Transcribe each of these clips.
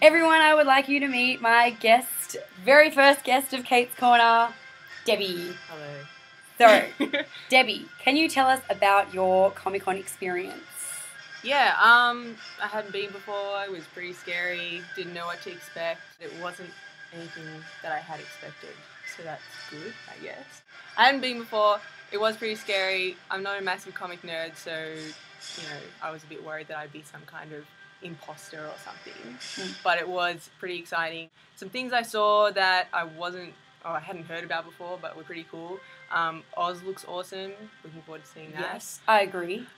Everyone, I would like you to meet my guest, very first guest of Kate's Corner, Debbie. Hello. So, Debbie, can you tell us about your Comic-Con experience? Yeah, I hadn't been before. It was pretty scary. Didn't know what to expect. It wasn't anything that I had expected, so that's good, I guess. I hadn't been before. It was pretty scary. I'm not a massive comic nerd, so, you know, I was a bit worried that I'd be some kind of imposter or something. But it was pretty exciting. Some things I saw that I hadn't heard about before, but were pretty cool. Oz looks awesome. Looking forward to seeing that. Yes, I agree.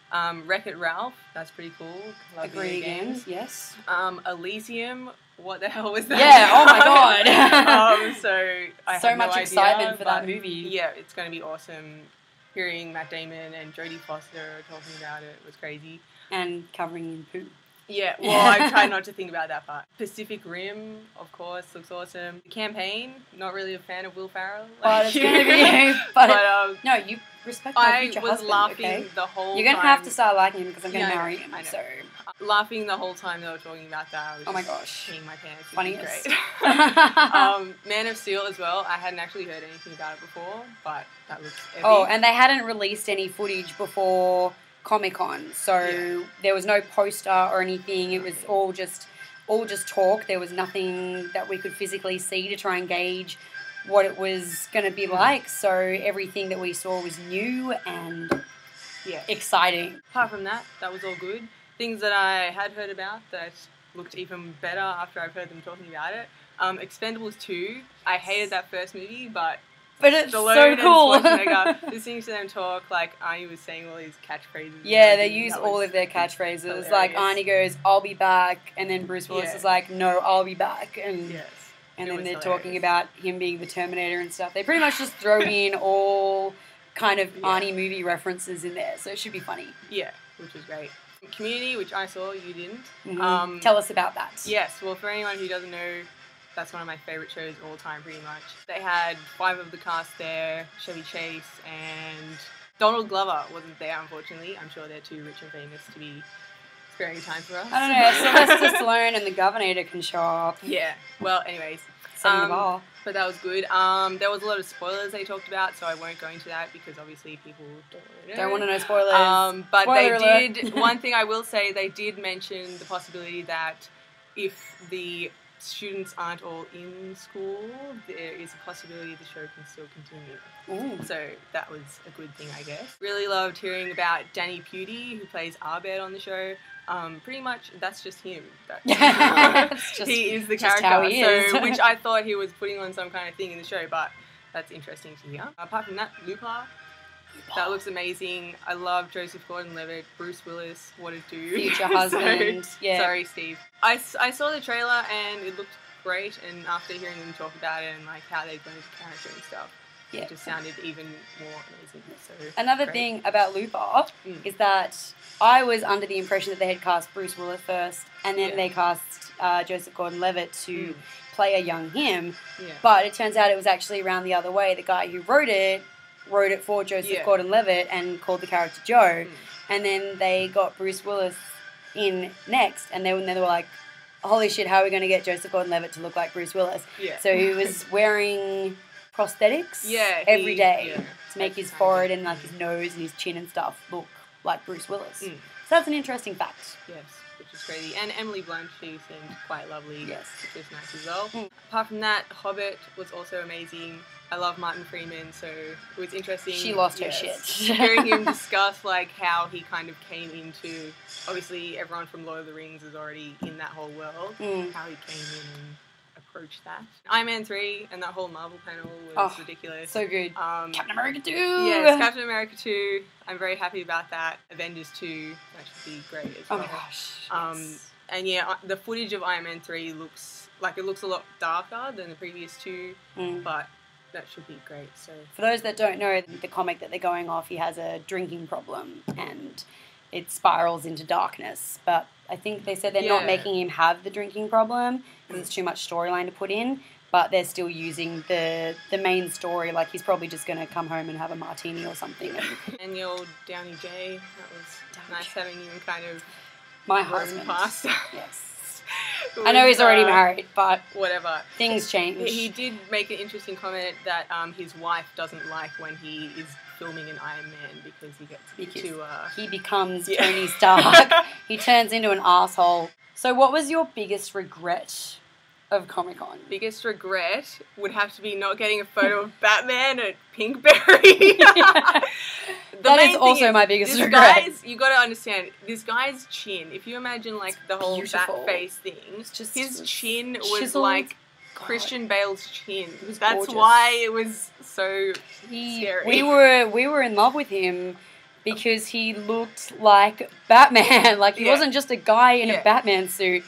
Wreck-It Ralph, that's pretty cool. Love Agree video again, games. yes. Elysium, what the hell was that? Yeah, oh my god. So I so had no much idea, excitement for that but movie. Yeah, it's going to be awesome. Hearing Matt Damon and Jodie Foster talking about it was crazy. And covering in poo. Yeah, well, I try not to think about that part. Pacific Rim, of course, looks awesome. The Campaign, not really a fan of Will Ferrell. But it's going to be... But, no, you respect my future husband, laughing okay? the whole time. You're going to have to start liking him because I'm going to Yeah, marry him, I know. so... Laughing the whole time they were talking about that. I was Oh my gosh. peeing my pants. Funniest. Great. Man of Steel as well. I hadn't actually heard anything about it before, but that looks epic. Oh, and they hadn't released any footage before Comic-Con, so there was no poster or anything. It was all just talk. There was nothing that we could physically see to try and gauge what it was going to be like. So everything that we saw was new and exciting. Apart from that, that was all good. Things that I had heard about that looked even better after I've heard them talking about it. Expendables 2. I hated that first movie, but it's Stallone so cool. And Schwarzenegger, listening to them talk, like Arnie was saying all these catchphrases. Yeah, they use all of their catchphrases. Hilarious. Like Arnie goes, "I'll be back," and then Bruce Willis is like, "No, I'll be back," and and then they're talking about him being the Terminator and stuff. They pretty much just throw in all kind of Arnie movie references in there, so it should be funny. Yeah, which was great. Community, which I saw, you didn't. Mm-hmm. Tell us about that. Yes, well, for anyone who doesn't know, that's one of my favourite shows of all time, pretty much. They had 5 of the cast there, Chevy Chase, and Donald Glover wasn't there, unfortunately. I'm sure they're too rich and famous to be sparing time for us. I don't know, Sylvester Stallone and the Governor can show up. Yeah, well, anyways. Setting the bar. But that was good. There was a lot of spoilers they talked about, so I won't go into that because obviously people don't want to know spoilers. But Spoiler they alert. did, one thing I will say, they did mention the possibility that if the students aren't all in school, there is a possibility the show can still continue. Ooh. So that was a good thing, I guess. Really loved hearing about Danny Pudi, who plays Arbed on the show. Pretty much that's just him. He is the character. How he is. So, which I thought he was putting on some kind of thing in the show, but that's interesting to hear. Apart from that, Looper. That looks amazing. I love Joseph Gordon-Levitt, Bruce Willis, what a dude. Future husband. Yeah. Sorry, Steve. I saw the trailer and it looked great, and after hearing them talk about it and like how they go into character and stuff, it just sounded even more amazing. So another thing about Looper is that I was under the impression that they had cast Bruce Willis first, and then they cast Joseph Gordon-Levitt to play a young him. Yeah. But it turns out it was actually around the other way. The guy who wrote it for Joseph Gordon-Levitt and called the character Joe, and then they got Bruce Willis in next, and then they were like, holy shit, how are we going to get Joseph Gordon-Levitt to look like Bruce Willis? Yeah. So he was wearing prosthetics every day to make his forehead and like his nose and his chin and stuff look like Bruce Willis. So that's an interesting fact. Yes, which is crazy. And Emily Blunt, she seemed quite lovely. Yes. Which was nice as well. Apart from that, Hobbit was also amazing. I love Martin Freeman, so it was interesting. She lost her shit. Hearing him discuss like how he kind of came into, obviously everyone from Lord of the Rings is already in that whole world, how he came in and approached that. Iron Man 3 and that whole Marvel panel was ridiculous. So good. Captain America 2! Yes, Captain America 2. I'm very happy about that. Avengers 2, that should be great as well. Oh my gosh. Yes. And yeah, the footage of Iron Man 3 looks like it looks a lot darker than the previous 2, but that should be great. So for those that don't know, the comic that they're going off, he has a drinking problem and it spirals into darkness. But I think they said they're not making him have the drinking problem because it's too much storyline to put in. But they're still using the main story. Like he's probably just going to come home and have a martini or something. And the old Downey J, that was nice having him kind of my husband. Past. Yes. I know he's already married, but whatever. Things change. He did make an interesting comment that his wife doesn't like when he is filming an Iron Man because he gets he becomes Tony Stark. He turns into an asshole. So what was your biggest regret of Comic-Con? Biggest regret would have to be not getting a photo of Batman at Pinkberry. That is also my biggest regret. You got to understand, this guy's chin, if you imagine like the whole bat face thing, his chin was chiseled. like Christian Bale's chin. That's gorgeous. Why it was so scary. We were in love with him because he looked like Batman. Like, he wasn't just a guy in a Batman suit.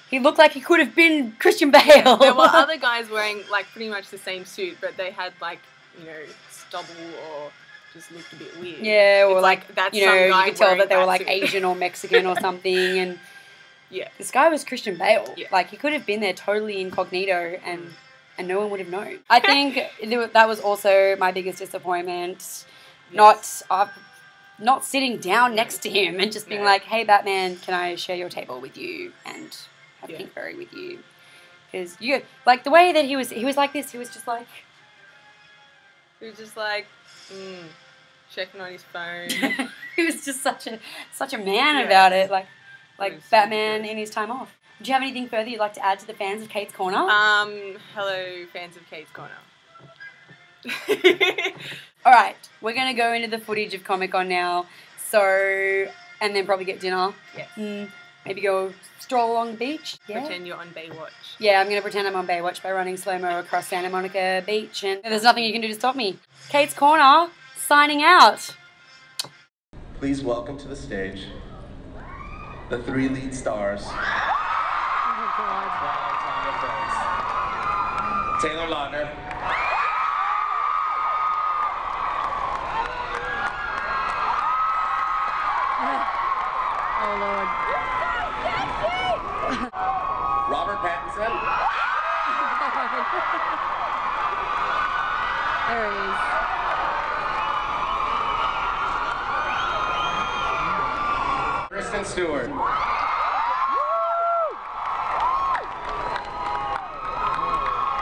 He looked like he could have been Christian Bale. There were other guys wearing, like, pretty much the same suit, but they had, like, you know, stubble or just looked a bit weird. Yeah, or, it's like that's you know, you guy could tell that they were, like, suit. Asian or Mexican or something. And this guy was Christian Bale. Yeah. Like, he could have been there totally incognito and no one would have known. I think that was also my biggest disappointment. Yes. Not sitting down next to him and just being like, hey, Batman, can I share your table with you and have Pinkberry with you? Because, like, the way that he was like this, he was just like... He was just like, checking on his phone. He was just such a man about it, like Batman in his time off. Do you have anything further you'd like to add to the fans of Kate's Corner? Hello, fans of Kate's Corner. All right, we're going to go into the footage of Comic-Con now, and then probably get dinner. Yes. Maybe go stroll along the beach. Yeah. Pretend you're on Baywatch. Yeah, I'm going to pretend I'm on Baywatch by running slow-mo across Santa Monica Beach, and there's nothing you can do to stop me. Kate's Corner, signing out. Please welcome to the stage the 3 lead stars. Taylor Lautner. Oh, Lord. Robert Pattinson. There he is. Kristen Stewart.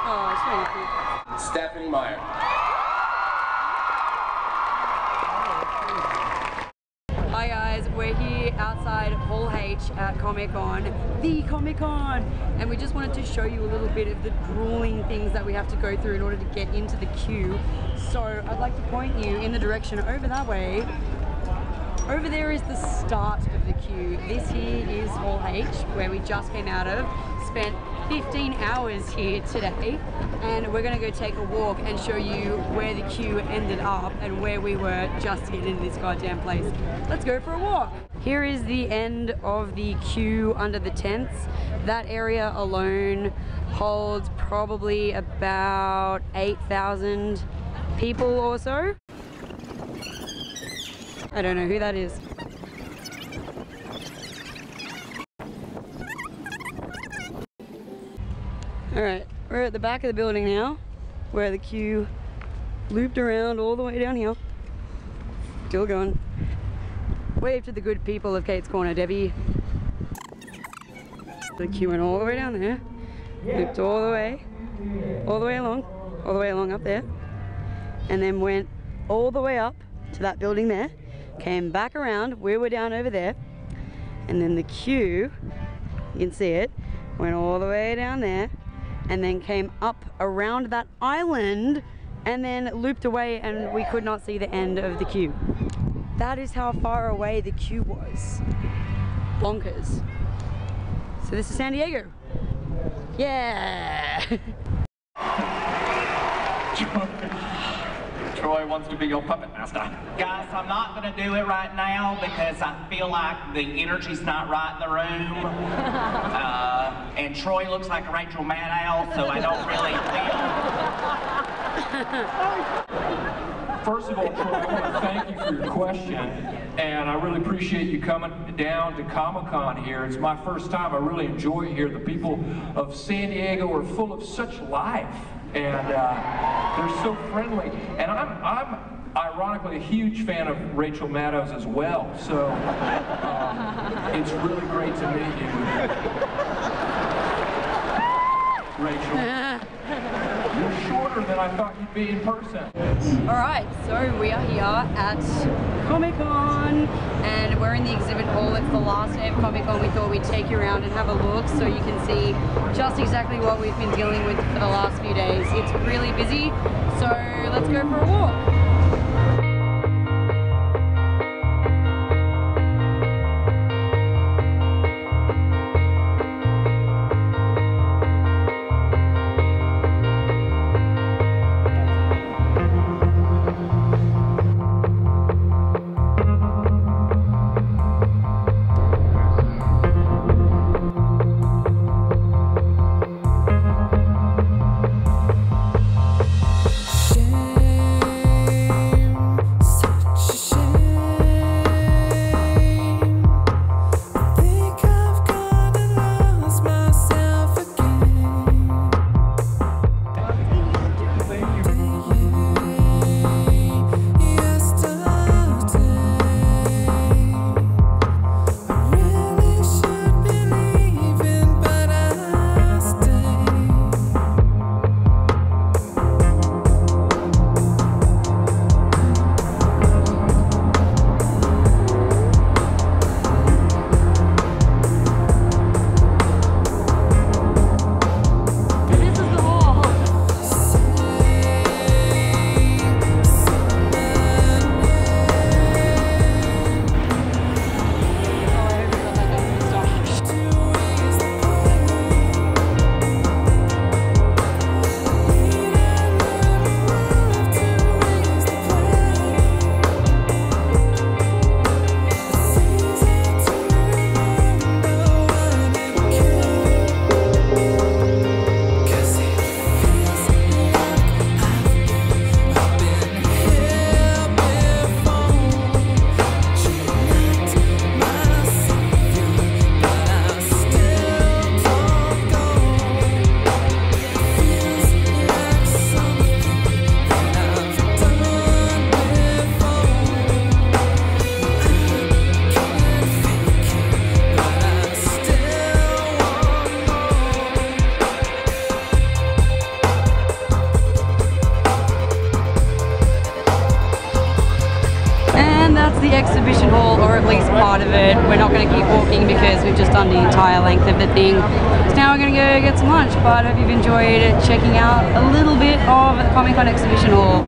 Oh, it's really cool. Stephanie Meyer. Hi guys, we're here outside Hall H at Comic-Con, the Comic-Con, and we just wanted to show you a little bit of the grueling things that we have to go through in order to get into the queue. So I'd like to point you in the direction over that way. Over there is the start of the queue. This here is Hall H, where we just came out of. Spent 15 hours here today, and we're gonna go take a walk and show you where the queue ended up and where we were just to get into this goddamn place. Let's go for a walk. Here is the end of the queue under the tents. That area alone holds probably about 8,000 people or so. I don't know who that is. Alright, we're at the back of the building now, where the queue looped around all the way down here. Still going. Wave to the good people of Kate's Corner, Debbie. The queue went all the way down there, looped all the way along up there, and then went all the way up to that building there, came back around, we were down over there, and then the queue, you can see it, went all the way down there, and then came up around that island, and then looped away, and we could not see the end of the queue. That is how far away the queue was. Bonkers. So this is San Diego. Yeah! Troy wants to be your puppet master. Guys, I'm not going to do it right now because I feel like the energy's not right in the room. And Troy looks like a Rachel Maddow, so I don't really feel. First of all, Troy, I want to thank you for your question, and I really appreciate you coming down to Comic-Con here. It's my first time. I really enjoy it here. The people of San Diego are full of such life, and they're so friendly. And I'm ironically a huge fan of Rachel Maddow's as well, so it's really great to meet you. Rachel. You're shorter than I thought you'd be in person. Alright, so we are here at Comic-Con and we're in the exhibit hall. It's the last day of Comic-Con. We thought we'd take you around and have a look so you can see just exactly what we've been dealing with for the last few days. It's really busy, so let's go for a walk. The exhibition hall, or at least part of it. We're not going to keep walking because we've just done the entire length of the thing. So now we're going to go get some lunch, but I hope you've enjoyed checking out a little bit of the Comic-Con exhibition hall.